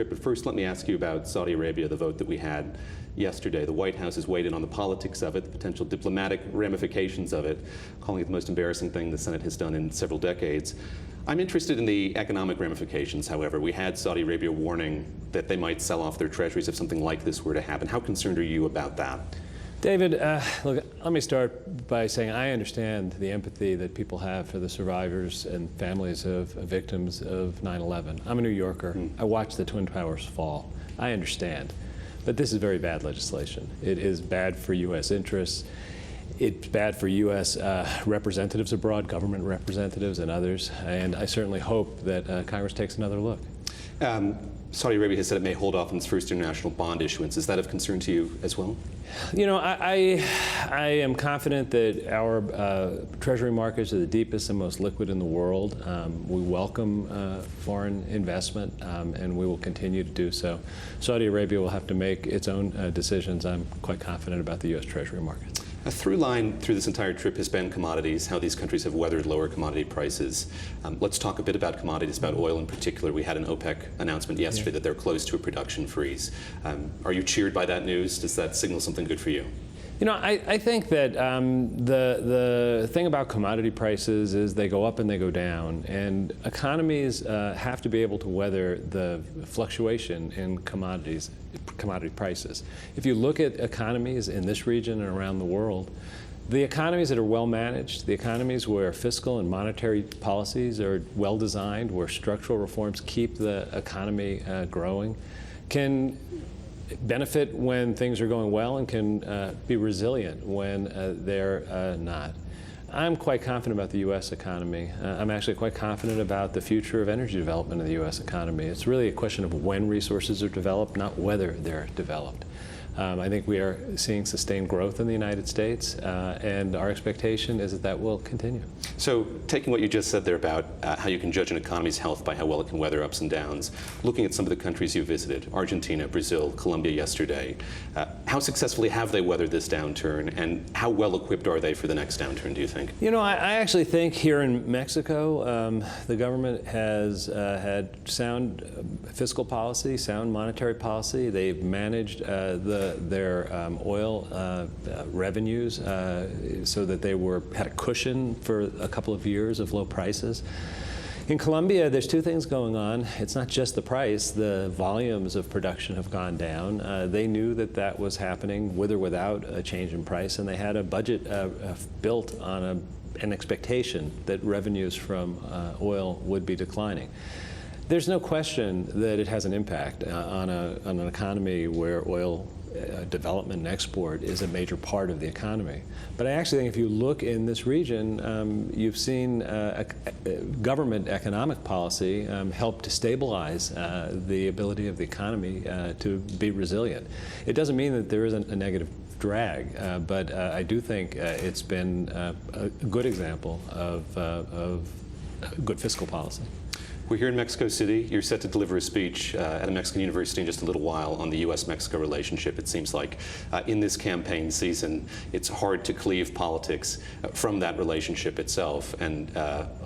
But first, let me ask you about Saudi Arabia, the vote that we had yesterday. The White House has weighed in on the politics of it, the potential diplomatic ramifications of it, calling it the most embarrassing thing the Senate has done in several decades. I'm interested in the economic ramifications, however. We had Saudi Arabia warning that they might sell off their treasuries if something like this were to happen. How concerned are you about that? David, look, let me start by saying I understand the empathy that people have for the survivors and families of victims of 9/11. I'm a New Yorker. I watched the Twin Towers fall. I understand. But this is very bad legislation. It is bad for U.S. interests. It's bad for U.S. Representatives abroad, government representatives and others. And I certainly hope that Congress takes another look. Saudi Arabia has said it may hold off on its first international bond issuance. Is that of concern to you as well? You know, I am confident that our Treasury markets are the deepest and most liquid in the world. We welcome foreign investment, and we will continue to do so. Saudi Arabia will have to make its own decisions. I'm quite confident about the U.S. Treasury markets. A through line through this entire trip has been commodities, how these countries have weathered lower commodity prices. Let's talk a bit about commodities, about oil in particular. We had an OPEC announcement yesterday that they're close to a production freeze. Are you cheered by that news? Does that signal something good for you? You know, I think that the thing about commodity prices is they go up and they go down, and economies have to be able to weather the fluctuation in commodity prices. If you look at economies in this region and around the world, the economies that are well managed, the economies where fiscal and monetary policies are well designed, where structural reforms keep the economy growing, can benefit when things are going well and can be resilient when they're not. I'm quite confident about the U.S. economy. I'm actually quite confident about the future of energy development in the U.S. economy. It's really a question of when resources are developed, not whether they're developed. I think we are seeing sustained growth in the United States, and our expectation is that that will continue. So, taking what you just said there about how you can judge an economy's health by how well it can weather ups and downs, looking at some of the countries you visited, Argentina, Brazil, Colombia yesterday, how successfully have they weathered this downturn, and how well equipped are they for the next downturn, do you think? You know, I actually think here in Mexico, the government has had sound fiscal policy, sound monetary policy. They've managed their oil revenues so that they had a cushion for a couple of years of low prices. In Colombia, there's two things going on. It's not just the price. The volumes of production have gone down. They knew that that was happening with or without a change in price, and they had a budget built on an expectation that revenues from oil would be declining. There's no question that it has an impact on an economy where oil development and export is a major part of the economy. But I actually think if you look in this region, you've seen government economic policy help to stabilize the ability of the economy to be resilient. It doesn't mean that there isn't a negative drag, but I do think it's been a good example of good fiscal policy. We're here in Mexico City. You're set to deliver a speech at a Mexican university in just a little while on the U.S.-Mexico relationship. It seems like in this campaign season, it's hard to cleave politics from that relationship itself. And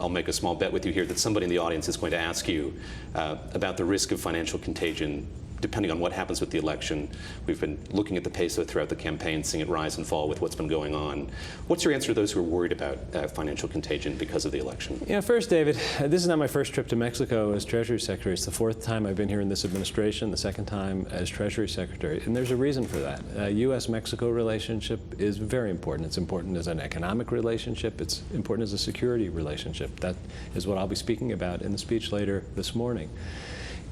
I'll make a small bet with you here that somebody in the audience is going to ask you about the risk of financial contagion depending on what happens with the election. We've been looking at the peso throughout the campaign, seeing it rise and fall with what's been going on. What's your answer to those who are worried about financial contagion because of the election? You know, first, David, this is not my first trip to Mexico as Treasury Secretary. It's the fourth time I've been here in this administration, the second time as Treasury Secretary, and there's a reason for that. U.S.-Mexico relationship is very important. It's important as an economic relationship. It's important as a security relationship. That is what I'll be speaking about in the speech later this morning.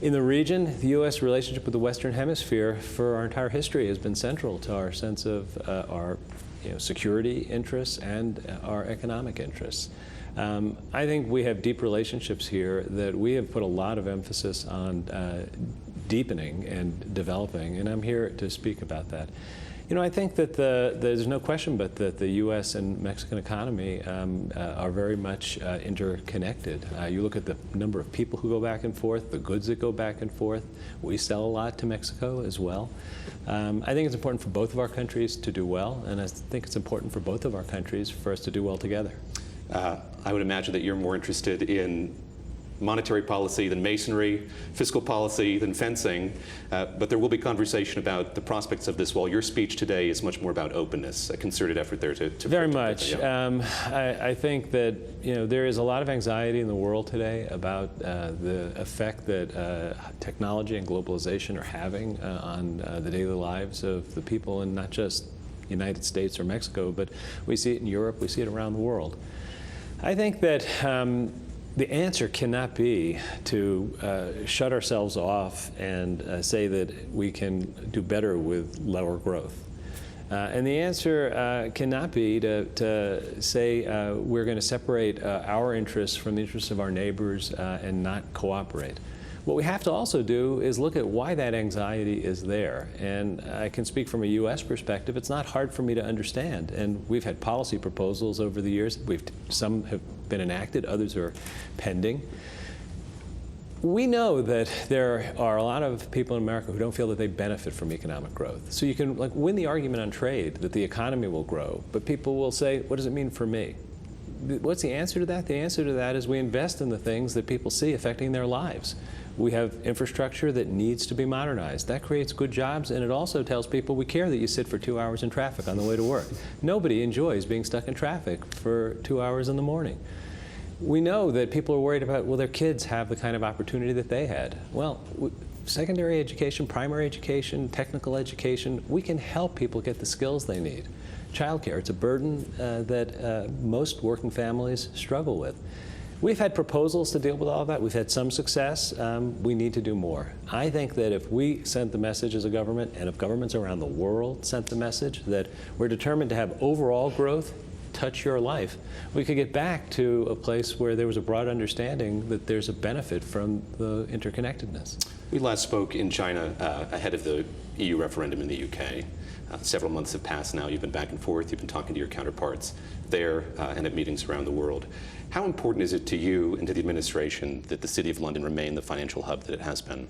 In the region, the U.S. relationship with the Western Hemisphere for our entire history has been central to our sense of our security interests and our economic interests. I think we have deep relationships here that we have put a lot of emphasis on deepening and developing, and I'm here to speak about that. You know, I think that there's no question but that the U.S. and Mexican economy are very much interconnected. You look at the number of people who go back and forth, the goods that go back and forth. We sell a lot to Mexico as well. I think it's important for both of our countries to do well, and I think it's important for both of our countries for us to do well together. I would imagine that you're more interested in monetary policy, then masonry, fiscal policy, then fencing. But there will be conversation about the prospects of this wall. Your speech today is much more about openness, a concerted effort there to very much. I think that there is a lot of anxiety in the world today about the effect that technology and globalization are having on the daily lives of the people in not just the United States or Mexico, but we see it in Europe, we see it around the world. I think that the answer cannot be to shut ourselves off and say that we can do better with lower growth. And the answer cannot be to say we're going to separate our interests from the interests of our neighbors and not cooperate. What we have to also do is look at why that anxiety is there. And I can speak from a U.S. perspective. It's not hard for me to understand. And we've had policy proposals over the years. Some have been enacted, others are pending. We know that there are a lot of people in America who don't feel that they benefit from economic growth. So you can win the argument on trade that the economy will grow, but people will say, what does it mean for me? What's the answer to that? The answer to that is we invest in the things that people see affecting their lives. We have infrastructure that needs to be modernized. That creates good jobs, and it also tells people we care that you sit for 2 hours in traffic on the way to work. Nobody enjoys being stuck in traffic for 2 hours in the morning. We know that people are worried about, will their kids have the kind of opportunity that they had? Well, secondary education, primary education, technical education, we can help people get the skills they need. Childcare, it's a burden that most working families struggle with. We've had proposals to deal with all of that. We've had some success. We need to do more. I think that if we sent the message as a government, and if governments around the world sent the message that we're determined to have overall growth touch your life, we could get back to a place where there was a broad understanding that there's a benefit from the interconnectedness. We last spoke in China ahead of the EU referendum in the UK. Several months have passed now. You've been back and forth. You've been talking to your counterparts there and at meetings around the world. How important is it to you and to the administration that the City of London remain the financial hub that it has been?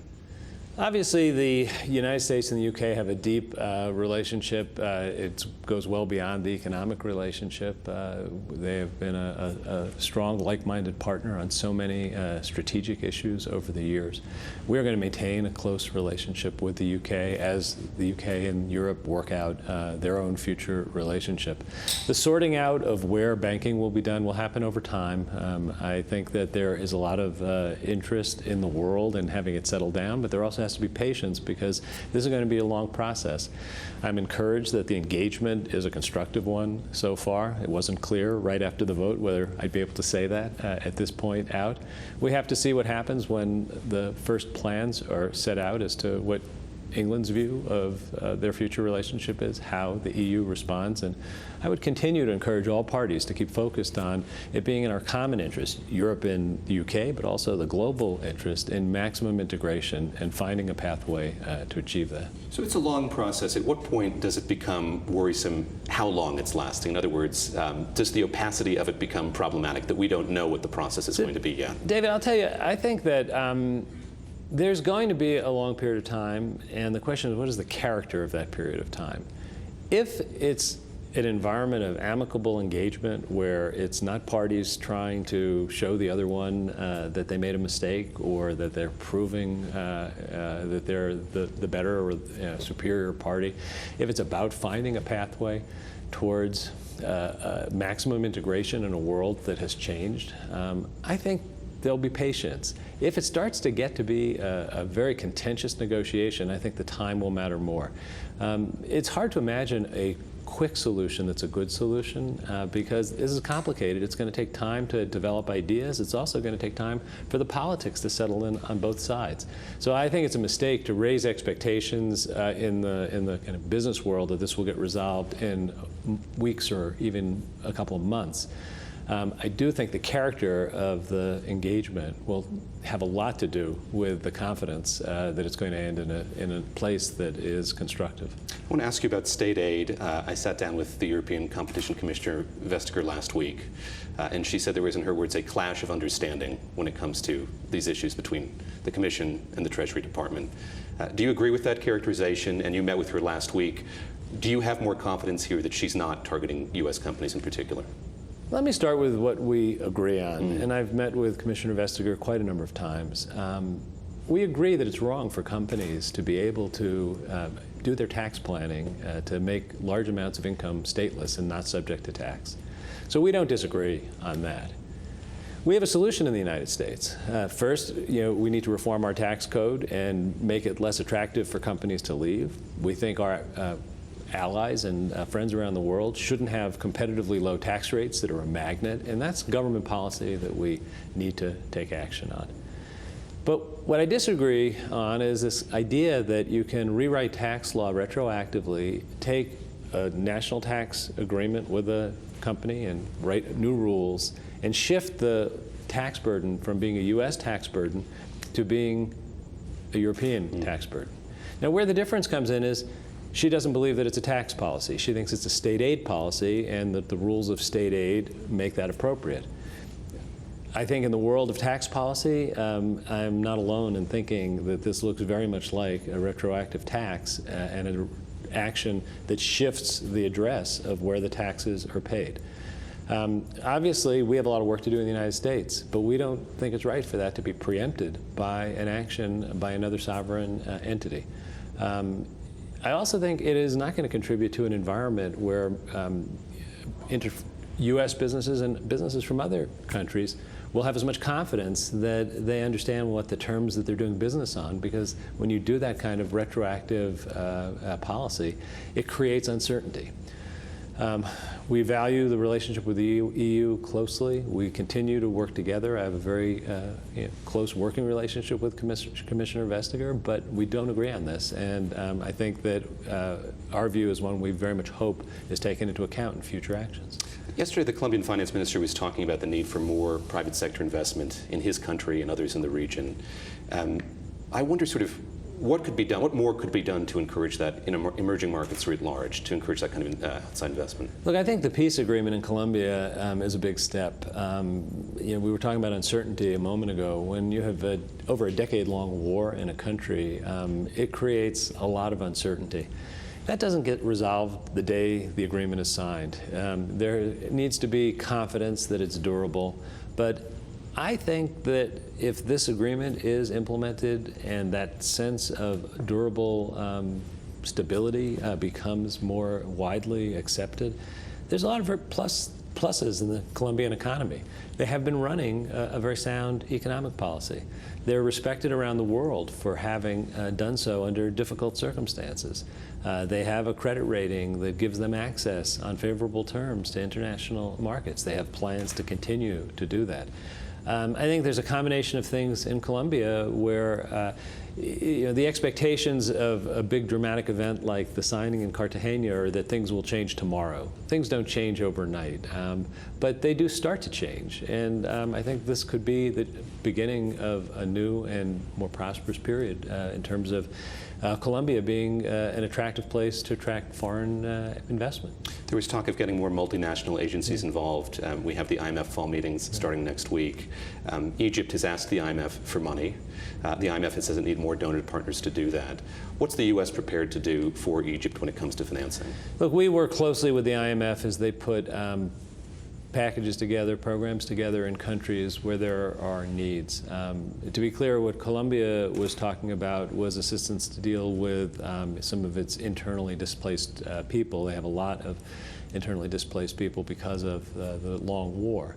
Obviously, the United States and the UK have a deep relationship. It goes well beyond the economic relationship. They have been a strong, like-minded partner on so many strategic issues over the years. We're going to maintain a close relationship with the UK as the UK and Europe work out their own future relationship. The sorting out of where banking will be done will happen over time. I think that there is a lot of interest in the world in having it settle down, but there also has to be patience because this is going to be a long process. I'm encouraged that the engagement is a constructive one so far. It wasn't clear right after the vote whether I'd be able to say that at this point out. We have to see what happens when the first plans are set out as to what England's view of their future relationship is, how the EU responds, and I would continue to encourage all parties to keep focused on it being in our common interest, Europe and the UK, but also the global interest in maximum integration and finding a pathway to achieve that. So it's a long process. At what point does it become worrisome how long it's lasting? In other words, does the opacity of it become problematic, that we don't know what the process is going to be yet? David, I'll tell you, I think that there's going to be a long period of time, and the question is, what is the character of that period of time? If it's an environment of amicable engagement where it's not parties trying to show the other one that they made a mistake or that they're proving that they're the better or superior party, if it's about finding a pathway towards maximum integration in a world that has changed, I think there'll be patience. If it starts to get to be a very contentious negotiation, I think the time will matter more. It's hard to imagine a quick solution that's a good solution because this is complicated. It's going to take time to develop ideas. It's also going to take time for the politics to settle in on both sides. So I think it's a mistake to raise expectations in the kind of business world that this will get resolved in weeks or even a couple of months. I do think the character of the engagement will have a lot to do with the confidence that it's going to end in a place that is constructive. I want to ask you about state aid. I sat down with the European Competition Commissioner Vestager last week, and she said there was, in her words, a clash of understanding when it comes to these issues between the Commission and the Treasury Department. Do you agree with that characterization? And you met with her last week. Do you have more confidence here that she's not targeting U.S. companies in particular? Let me start with what we agree on, and I've met with Commissioner Vestager quite a number of times. We agree that it's wrong for companies to be able to do their tax planning to make large amounts of income stateless and not subject to tax. So we don't disagree on that. We have a solution in the United States. First, we need to reform our tax code and make it less attractive for companies to leave. We think our allies and friends around the world shouldn't have competitively low tax rates that are a magnet, and that's government policy that we need to take action on. But what I disagree on is this idea that you can rewrite tax law retroactively, take a national tax agreement with a company and write new rules, and shift the tax burden from being a U.S. tax burden to being a European tax burden. Now, where the difference comes in is she doesn't believe that it's a tax policy. She thinks it's a state aid policy and that the rules of state aid make that appropriate. I think in the world of tax policy, I'm not alone in thinking that this looks very much like a retroactive tax and an action that shifts the address of where the taxes are paid. Obviously, we have a lot of work to do in the United States, but we don't think it's right for that to be preempted by an action by another sovereign entity. I also think it is not going to contribute to an environment where U.S. businesses and businesses from other countries will have as much confidence that they understand what the terms that they're doing business on, because when you do that kind of retroactive policy, it creates uncertainty. We value the relationship with the EU closely. We continue to work together. I have a very close working relationship with Commissioner Vestager, but we don't agree on this. And I think that our view is one we very much hope is taken into account in future actions. Yesterday, the Colombian finance minister was talking about the need for more private sector investment in his country and others in the region. I wonder sort of what could be done, what more could be done to encourage that in emerging markets writ large, to encourage that kind of outside investment? Look, I think the peace agreement in Colombia is a big step. We were talking about uncertainty a moment ago. When you have over a decade-long war in a country, it creates a lot of uncertainty. That doesn't get resolved the day the agreement is signed. There needs to be confidence that it's durable, but I think that if this agreement is implemented and that sense of durable stability becomes more widely accepted, there's a lot of pluses in the Colombian economy. They have been running a very sound economic policy. They're respected around the world for having done so under difficult circumstances. They have a credit rating that gives them access on favorable terms to international markets. They have plans to continue to do that. I think there's a combination of things in Colombia where the expectations of a big dramatic event like the signing in Cartagena are that things will change tomorrow. Things don't change overnight, but they do start to change. And I think this could be the beginning of a new and more prosperous period in terms of Colombia being an attractive place to attract foreign investment. There was talk of getting more multinational agencies involved. We have the IMF fall meetings starting next week. Egypt has asked the IMF for money. The IMF says it needs more donor partners to do that. What's the U.S. prepared to do for Egypt when it comes to financing? Look, we work closely with the IMF as they put packages together, programs together in countries where there are needs. To be clear, what Colombia was talking about was assistance to deal with some of its internally displaced people. They have a lot of internally displaced people because of the long war.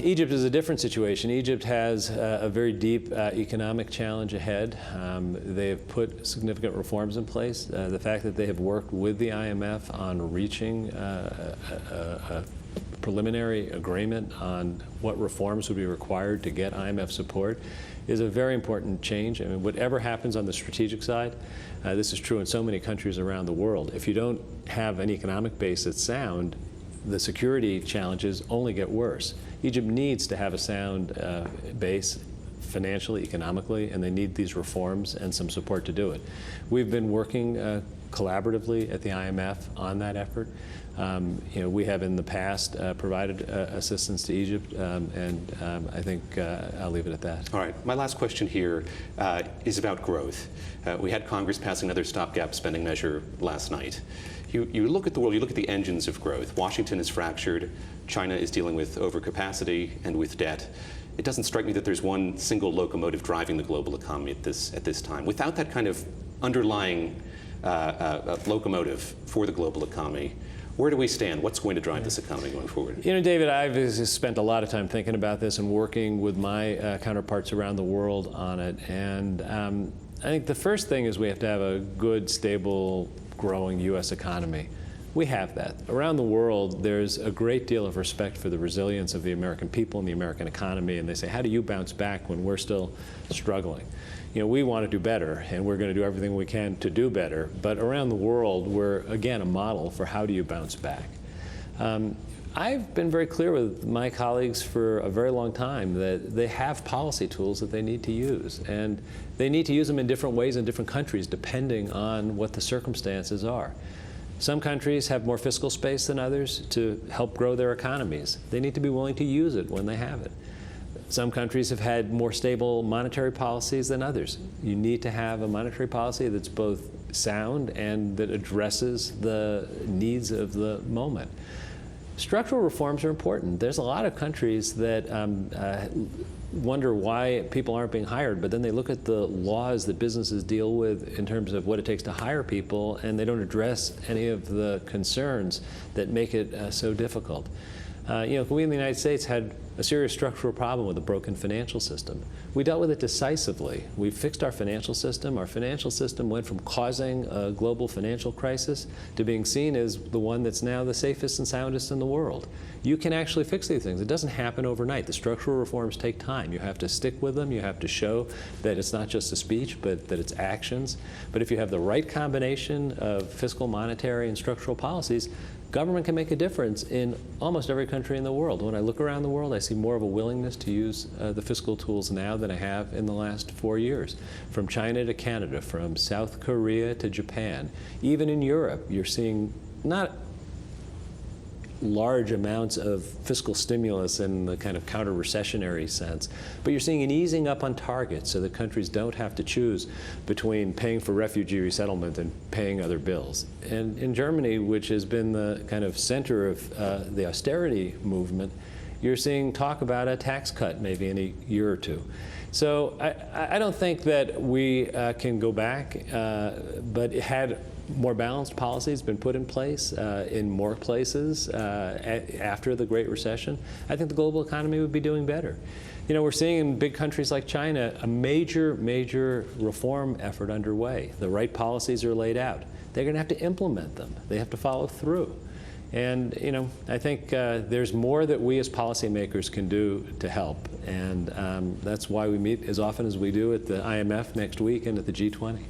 Egypt is a different situation. Egypt has a very deep economic challenge ahead. They have put significant reforms in place. The fact that they have worked with the IMF on reaching a preliminary agreement on what reforms would be required to get IMF support is a very important change. I mean, whatever happens on the strategic side, this is true in so many countries around the world. If you don't have an economic base that's sound, the security challenges only get worse. Egypt needs to have a sound base financially, economically, and they need these reforms and some support to do it. We've been working collaboratively at the IMF on that effort. We have in the past provided assistance to Egypt, and I think I'll leave it at that. All right. My last question here is about growth. We had Congress pass another stopgap spending measure last night. You look at the world, you look at the engines of growth. Washington is fractured. China is dealing with overcapacity and with debt. It doesn't strike me that there's one single locomotive driving the global economy at this time. Without that kind of underlying locomotive for the global economy, where do we stand? What's going to drive this economy going forward? David, I've spent a lot of time thinking about this and working with my counterparts around the world on it. And I think the first thing is we have to have a good, stable, growing U.S. economy. We have that. Around the world, there's a great deal of respect for the resilience of the American people and the American economy. And they say, how do you bounce back when we're still struggling? We want to do better, and we're going to do everything we can to do better. But around the world, we're, again, a model for how do you bounce back. I've been very clear with my colleagues for a very long time that they have policy tools that they need to use. And they need to use them in different ways in different countries, depending on what the circumstances are. Some countries have more fiscal space than others to help grow their economies. They need to be willing to use it when they have it. Some countries have had more stable monetary policies than others. You need to have a monetary policy that's both sound and that addresses the needs of the moment. Structural reforms are important. There's a lot of countries that wonder why people aren't being hired, but then they look at the laws that businesses deal with in terms of what it takes to hire people, and they don't address any of the concerns that make it so difficult. We in the United States had a serious structural problem with a broken financial system. We dealt with it decisively. We fixed our financial system. Our financial system went from causing a global financial crisis to being seen as the one that's now the safest and soundest in the world. You can actually fix these things. It doesn't happen overnight. The structural reforms take time. You have to stick with them. You have to show that it's not just a speech, but that it's actions. But if you have the right combination of fiscal, monetary, and structural policies, government can make a difference in almost every country in the world. When I look around the world, I see more of a willingness to use the fiscal tools now than I have in the last 4 years. From China to Canada, from South Korea to Japan. Even in Europe, you're seeing not large amounts of fiscal stimulus in the kind of counter-recessionary sense, but you're seeing an easing up on targets so that countries don't have to choose between paying for refugee resettlement and paying other bills. And in Germany, which has been the kind of center of the austerity movement, you're seeing talk about a tax cut maybe in a year or two. So I don't think that we can go back, but had more balanced policies been put in place in more places after the Great Recession, I think the global economy would be doing better. We're seeing in big countries like China a major reform effort underway. The right policies are laid out. They're going to have to implement them. They have to follow through. And I think there's more that we as policymakers can do to help. And that's why we meet as often as we do at the IMF next week and at the G20.